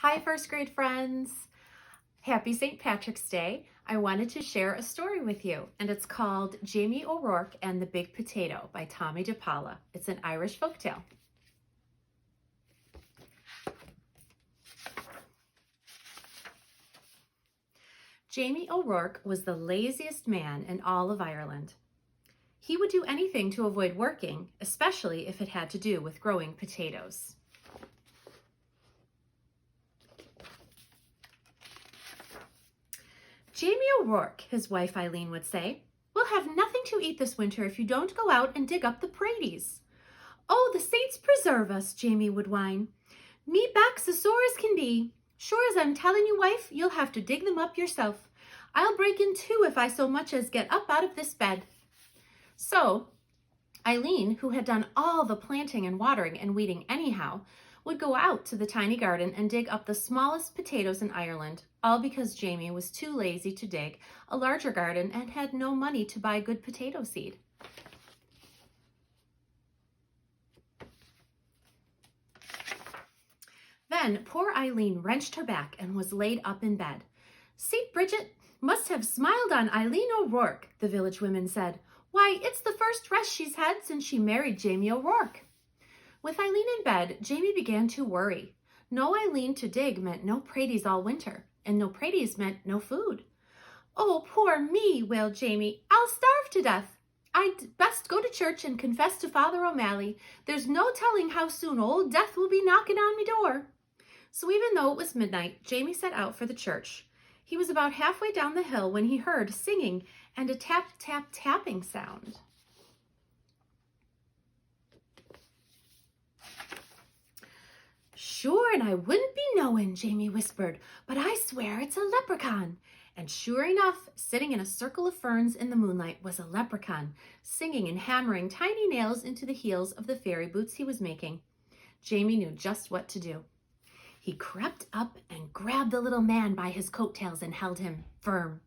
Hi, first grade friends. Happy St. Patrick's Day. I wanted to share a story with you, and it's called Jamie O'Rourke and the Big Potato by Tomie dePaola. It's an Irish folktale. Jamie O'Rourke was the laziest man in all of Ireland. He would do anything to avoid working, especially if it had to do with growing potatoes. Jamie O'Rourke, his wife Eileen would say, "We'll have nothing to eat this winter if you don't go out and dig up the praties." "Oh, the saints preserve us," Jamie would whine. "Me back's as sore as can be. Sure as I'm telling you, wife, you'll have to dig them up yourself. I'll break in two if I so much as get up out of this bed." So Eileen, who had done all the planting and watering and weeding anyhow, would go out to the tiny garden and dig up the smallest potatoes in Ireland, all because Jamie was too lazy to dig a larger garden and had no money to buy good potato seed. Then poor Eileen wrenched her back and was laid up in bed. "St. Bridget must have smiled on Eileen O'Rourke," the village women said. "Why, it's the first rest she's had since she married Jamie O'Rourke." With Eileen in bed, Jamie began to worry. No Eileen to dig meant no praties all winter, and no praties meant no food. "Oh, poor me," wailed Jamie. "I'll starve to death. I'd best go to church and confess to Father O'Malley. There's no telling how soon old Death will be knocking on me door." So even though it was midnight, Jamie set out for the church. He was about halfway down the hill when he heard singing and a tap, tap, tapping sound. "Sure, and I wouldn't be knowing," Jamie whispered, "but I swear it's a leprechaun." And sure enough, sitting in a circle of ferns in the moonlight was a leprechaun, singing and hammering tiny nails into the heels of the fairy boots he was making. Jamie knew just what to do. He crept up and grabbed the little man by his coattails and held him firm.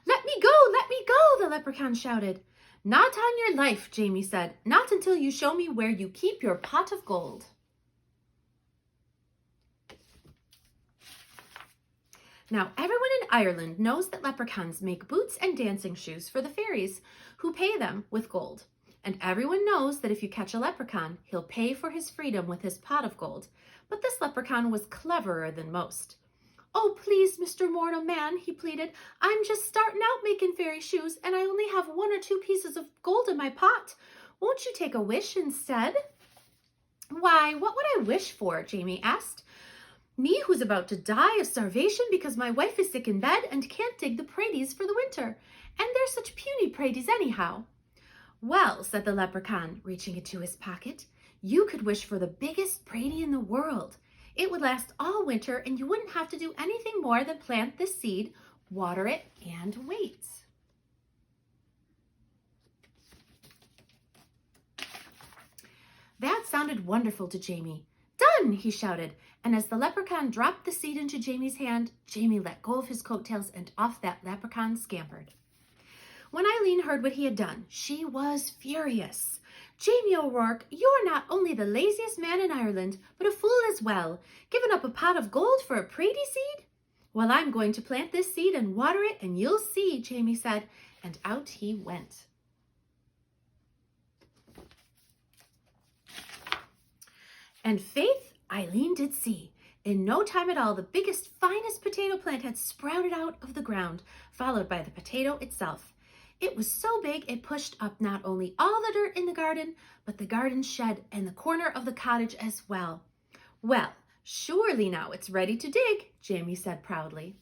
"Let me go, let me go," the leprechaun shouted. "Not on your life," Jamie said, "not until you show me where you keep your pot of gold." Now, everyone in Ireland knows that leprechauns make boots and dancing shoes for the fairies, who pay them with gold. And everyone knows that if you catch a leprechaun, he'll pay for his freedom with his pot of gold. But this leprechaun was cleverer than most. "Oh, please, Mr. Mortal Man," he pleaded. "I'm just starting out making fairy shoes, and I only have 1 or 2 pieces of gold in my pot. Won't you take a wish instead?" "Why, what would I wish for?" Jamie asked. "Me who's about to die of starvation because my wife is sick in bed and can't dig the praties for the winter. And they're such puny praties anyhow." "Well," said the leprechaun, reaching into his pocket, "you could wish for the biggest pratie in the world. It would last all winter and you wouldn't have to do anything more than plant the seed, water it, and wait." That sounded wonderful to Jamie. "Done!" he shouted, and as the leprechaun dropped the seed into Jamie's hand, Jamie let go of his coattails and off that leprechaun scampered. When Eileen heard what he had done, she was furious. "Jamie O'Rourke, you're not only the laziest man in Ireland, but a fool as well, giving up a pot of gold for a pratie seed." "Well, I'm going to plant this seed and water it, and you'll see," Jamie said, and out he went. And faith, Eileen did see. In no time at all, the biggest, finest potato plant had sprouted out of the ground, followed by the potato itself. It was so big it pushed up not only all the dirt in the garden, but the garden shed and the corner of the cottage as well. "Well, surely now it's ready to dig," Jamie said proudly.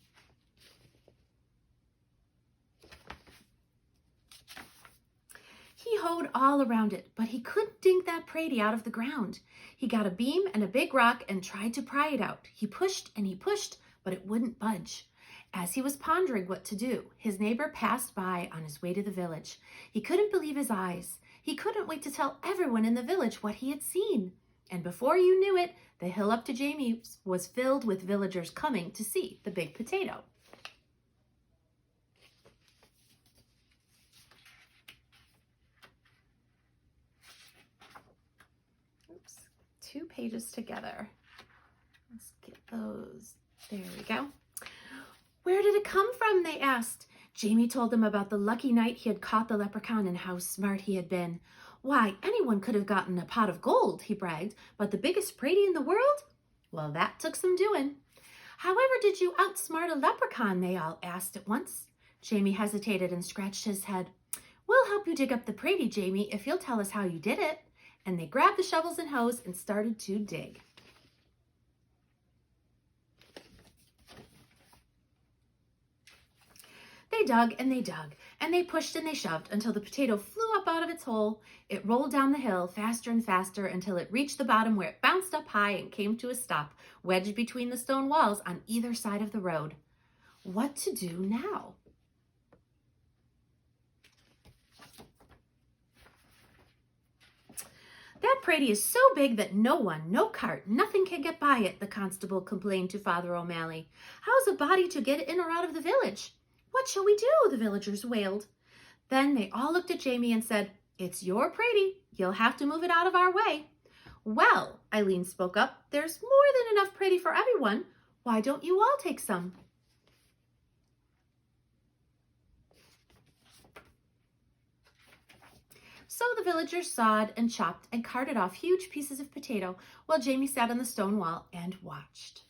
He hoed all around it, but he couldn't dig that pratie out of the ground. He got a beam and a big rock and tried to pry it out. He pushed and he pushed, but it wouldn't budge. As he was pondering what to do, his neighbor passed by on his way to the village. He couldn't believe his eyes. He couldn't wait to tell everyone in the village what he had seen. And before you knew it, the hill up to Jamie's was filled with villagers coming to see the big potato. Oops, 2 pages together. Let's get those. There we go. Where did it come from? They asked. Jamie told them about the lucky night he had caught the leprechaun and how smart he had been. Why, anyone could have gotten a pot of gold, he bragged, but the biggest Brady in the world? Well, that took some doing. However did you outsmart a leprechaun? They all asked at once. Jamie hesitated and scratched his head. We'll help you dig up the Brady, Jamie, if you'll tell us how you did it. And they grabbed the shovels and hoes and started to dig. They dug, and they pushed and they shoved until the potato flew up out of its hole. It rolled down the hill faster and faster until it reached the bottom, where it bounced up high and came to a stop, wedged between the stone walls on either side of the road. What to do now? That Brady is so big that no one, no cart, nothing can get by it, the constable complained to Father O'Malley. How's a body to get in or out of the village? What shall we do? The villagers wailed. Then they all looked at Jamie and said, It's your Brady. You'll have to move it out of our way. Well, Eileen spoke up, there's more than enough Brady for everyone. Why don't you all take some? So the villagers sawed and chopped and carted off huge pieces of potato while Jamie sat on the stone wall and watched.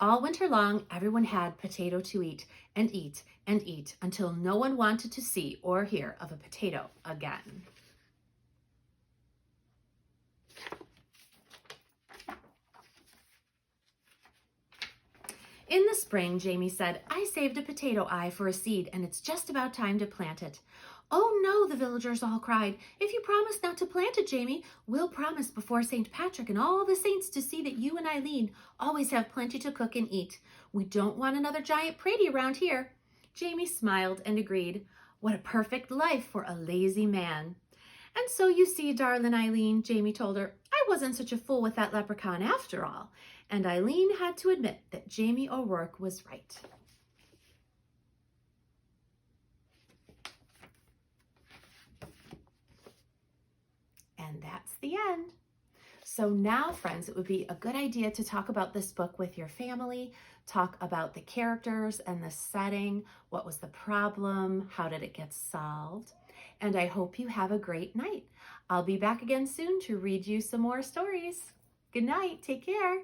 All winter long, everyone had potato to eat and eat and eat until no one wanted to see or hear of a potato again. In the spring, Jamie said, I saved a potato eye for a seed, and it's just about time to plant it. Oh no, the villagers all cried. If you promise not to plant it, Jamie, we'll promise before St. Patrick and all the saints to see that you and Eileen always have plenty to cook and eat. We don't want another giant Brady around here. Jamie smiled and agreed. What a perfect life for a lazy man. And so you see, darling Eileen, Jamie told her, I wasn't such a fool with that leprechaun after all. And Eileen had to admit that Jamie O'Rourke was right. And that's the end. So now, friends, it would be a good idea to talk about this book with your family, talk about the characters and the setting, what was the problem, how did it get solved, and I hope you have a great night. I'll be back again soon to read you some more stories. Good night. Take care.